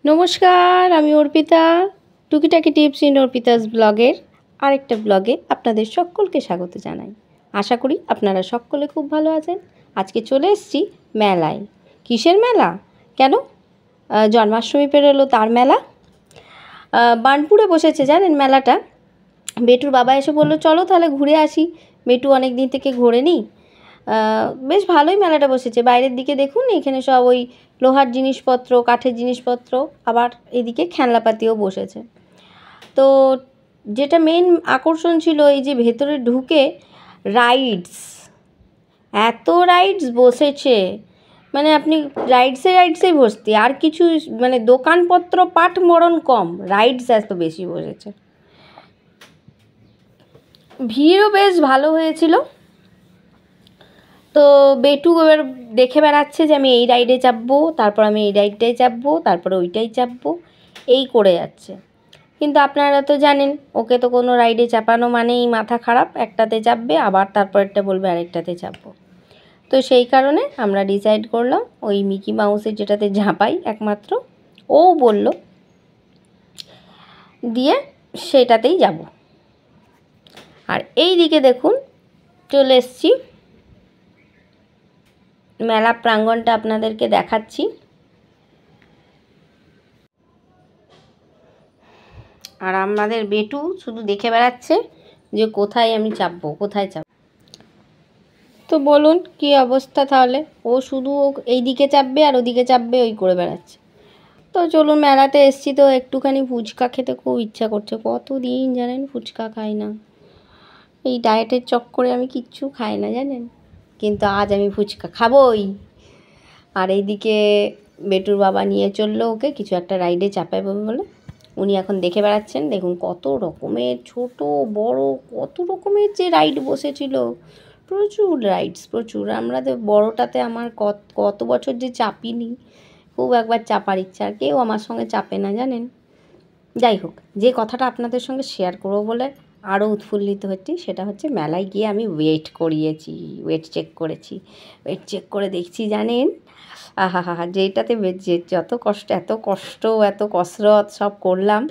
নমস্কার, আমি অর্পিতা। টুকিটাকি টিপস ইন অর্পিতাস ব্লগের আরেকটা ব্লগে আপনাদের সকলকে স্বাগত জানাই। আশা করি আপনারা সকলে খুব ভালো আছেন। আজকে চলে এসেছি মেলায়। কিসের মেলা? কেন? জন্মাষ্টমী পেরোলো তার মেলা। বার্নপুরে বসেছে জানেন মেলাটা। বেটুর বাবা এসে বললো চলো তাহলে ঘুরে আসি। বেটু অনেক দিন থেকে ঘোরেনি। বেশ ভালোই মেলাটা বসেছে। বাইরের দিকে দেখুন, এখানে সব ওই লোহার জিনিসপত্র, কাঠের জিনিসপত্র, আবার এদিকে খেলনাপাতিও বসেছে। তো যেটা মেন আকর্ষণ ছিল এই যে ভেতরে ঢুকে রাইডস, এত রাইডস বসেছে, মানে আপনি রাইডসে ভর্তি, আর কিছু মানে দোকানপত্র পাট মরণ কম, রাইডস এত বেশি বসেছে। ভিড়ও বেশ ভালো হয়েছিল। তো বেটু এবার দেখে বেড়াচ্ছে যে আমি এই রাইডে চাপবো, তারপর আমি এই রাইডটাই চাপবো, তারপরে ওইটাই চাপবো, এই করে যাচ্ছে। কিন্তু আপনারা তো জানেন ওকে তো কোনো রাইডে চাপানো মানেই মাথা খারাপ, একটাতে চাপবে আবার তারপরেরটা বলবে আরেকটাতে চাপবো। তো সেই কারণে আমরা ডিসাইড করলাম ওই মিকি মাউসের যেটাতে ঝাঁপাই একমাত্র, ও বলল দিয়ে সেটাতেই যাব। আর এই দিকে দেখুন চলে এসছি, মেলা প্রাঙ্গণটা আপনাদেরকে দেখাচ্ছি। আর আমাদের বেটু শুধু দেখে বেড়াচ্ছে যে কোথায় আমি চাপবো, কোথায় চাপবো। তো বলুন কি অবস্থা তাহলে, ও শুধু এই দিকে চাপবে আর ওদিকে চাপবে, ওই করে বেড়াচ্ছে। তো চলুন, মেলাতে এসছি তো একটুখানি ফুচকা খেতে খুব ইচ্ছা করছে। কতদিন জানেন ফুচকা খাই না, এই ডায়েটের চক্করে আমি কিচ্ছু খাই না জানেন, কিন্তু আজ আমি ফুচকা খাবোই। আর এইদিকে বেটুর বাবা নিয়ে চললো ওকে কিছু একটা রাইডে চাপাবে বলে। উনি এখন দেখে বেড়াচ্ছেন। দেখুন কত রকমের ছোট বড় কত রকমের যে রাইড বসেছিল, প্রচুর রাইডস, প্রচুর। আমরা তো বড়টাতে আমার কত বছর যে চাপিনি, খুব একবার চাপার ইচ্ছা। আর কেউ আমার সঙ্গে চাপে না জানেন। যাই হোক, যে কথাটা আপনাদের সঙ্গে শেয়ার করবো বলে আরও উৎফুল্লিত হচ্ছি সেটা হচ্ছে মেলায় গিয়ে আমি ওয়েট করিয়েছি, ওয়েট চেক করেছি। ওয়েট চেক করে দেখছি জানেন, আহা হা হা, যেটাতে যে যত কষ্ট, এত কসরত সব করলাম,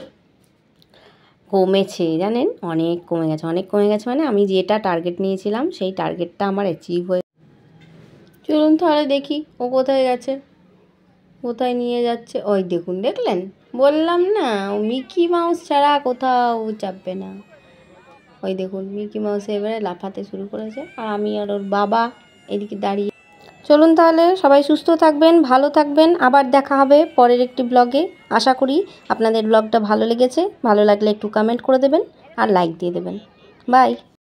কমেছে জানেন, অনেক কমে গেছে। অনেক কমে গেছে মানে আমি যেটা টার্গেট নিয়েছিলাম সেই টার্গেটটা আমার অ্যাচিভ হয়ে। চলুন তাহলে দেখি ও কোথায় গেছে, কোথায় নিয়ে যাচ্ছে। ওই দেখুন, দেখলেন? বললাম না ও মিকি মাউস ছাড়া কোথাও চাপবে না। ওই দেখুন মিকি মাউস এবারে লাফাতে শুরু করেছে, আর আমি আর ওর বাবা এদিকে দাঁড়িয়ে। চলুন তাহলে, সবাই সুস্থ থাকবেন, ভালো থাকবেন। আবার দেখা হবে পরের একটি ব্লগে। আশা করি আপনাদের ব্লগটা ভালো লেগেছে। ভালো লাগলে একটু কমেন্ট করে দেবেন আর লাইক দিয়ে দেবেন। বাই।